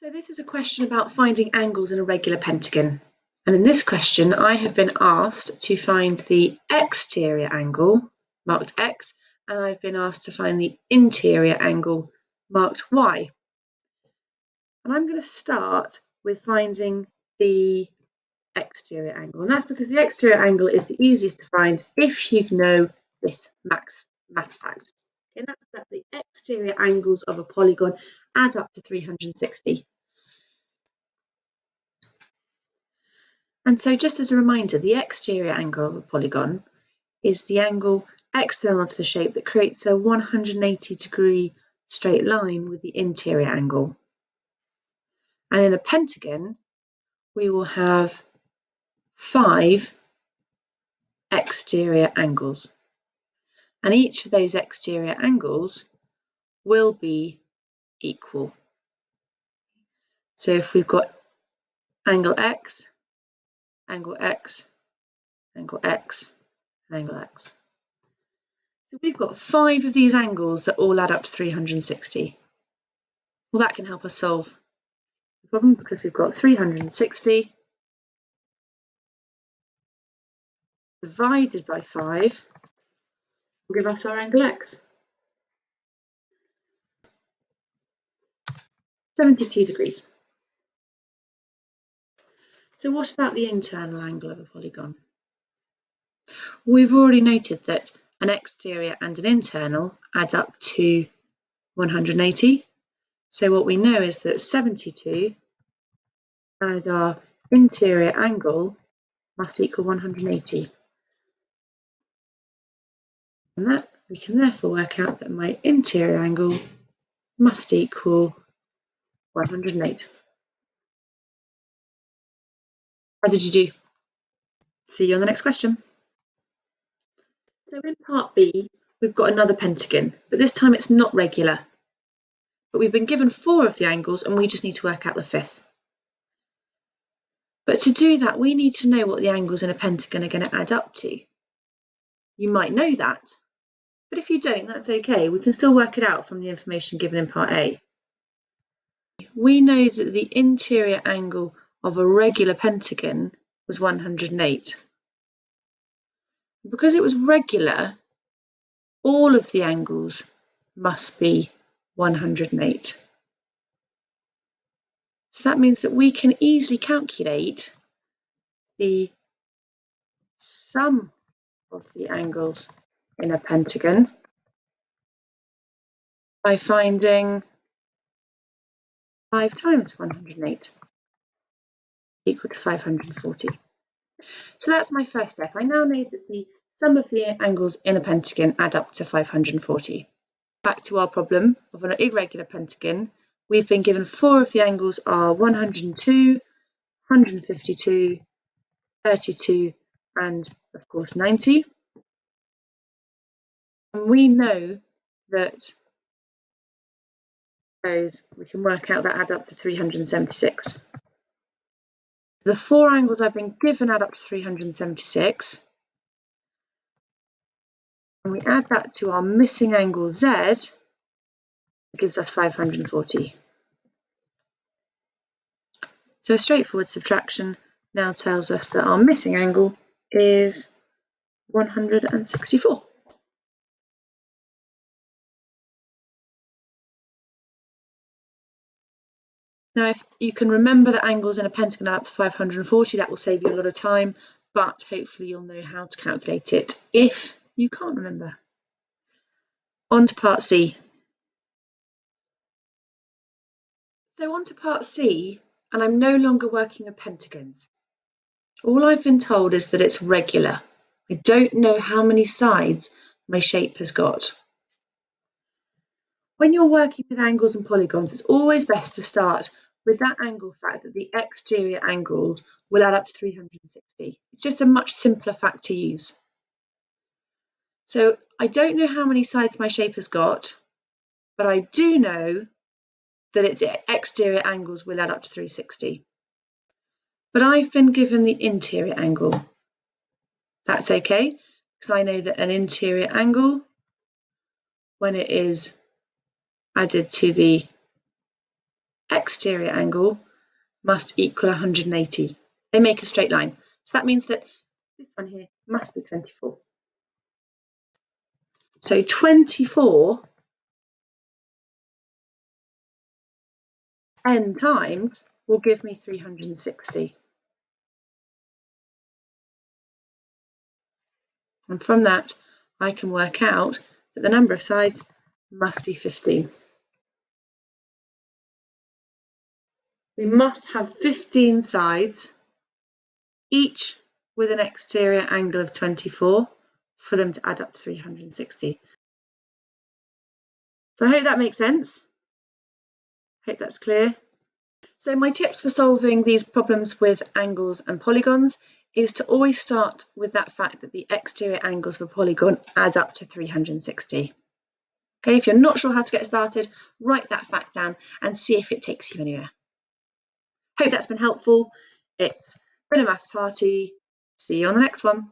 So this is a question about finding angles in a regular pentagon. And in this question, I have been asked to find the exterior angle, marked X, and I've been asked to find the interior angle, marked Y. And I'm going to start with finding the exterior angle. And that's because the exterior angle is the easiest to find if you know this maths fact. And that's that the exterior angles of a polygon add up to 360. And so just as a reminder, the exterior angle of a polygon is the angle external to the shape that creates a 180-degree straight line with the interior angle. And in a pentagon, we will have 5 exterior angles. And each of those exterior angles will be equal. So if we've got angle X, angle X, angle X, and angle X. So we've got 5 of these angles that all add up to 360. Well, that can help us solve the problem because we've got 360 divided by 5 will give us our angle X. 72 degrees. So what about the internal angle of a polygon? We've already noted that an exterior and an internal add up to 180. So what we know is that 72 as our interior angle must equal 180. And that we can therefore work out that my interior angle must equal 108. How did you do? See you on the next question. So in part B, we've got another pentagon, but this time it's not regular. But we've been given 4 of the angles and we just need to work out the 5th. But to do that, we need to know what the angles in a pentagon are going to add up to. You might know that, but if you don't, that's okay. We can still work it out from the information given in part A. We know that the interior angle of a regular pentagon was 108. Because it was regular, all of the angles must be 108. So that means that we can easily calculate the sum of the angles in a pentagon by finding 5 times 108 equal to 540. So that's my first step. I now know that the sum of the angles in a pentagon add up to 540. Back to our problem of an irregular pentagon, we've been given 4 of the angles are 102, 152, 32, and of course 90. And we know that we can work out that add up to 376. The 4 angles I've been given add up to 376. And we add that to our missing angle Z, it gives us 540. So a straightforward subtraction now tells us that our missing angle is 164. Now, if you can remember that angles in a pentagon add up to 540, that will save you a lot of time, but hopefully you'll know how to calculate it if you can't remember. On to part C. So on to part C, and I'm no longer working with pentagons. All I've been told is that it's regular. I don't know how many sides my shape has got. When you're working with angles and polygons, it's always best to start with that angle fact that the exterior angles will add up to 360. It's just a much simpler fact to use. So I don't know how many sides my shape has got, but I do know that its exterior angles will add up to 360. But I've been given the interior angle. That's okay, because I know that an interior angle, when it is added to the exterior angle must equal 180. They make a straight line. So that means that this one here must be 24. So 24 n times will give me 360. And from that, I can work out that the number of sides must be 15. We must have 15 sides, each with an exterior angle of 24, for them to add up 360. So I hope that makes sense. Hope that's clear. So my tips for solving these problems with angles and polygons is to always start with that fact that the exterior angles of a polygon adds up to 360. Okay, if you're not sure how to get started, write that fact down and see if it takes you anywhere. Hope that's been helpful. It's been a maths party. See you on the next one.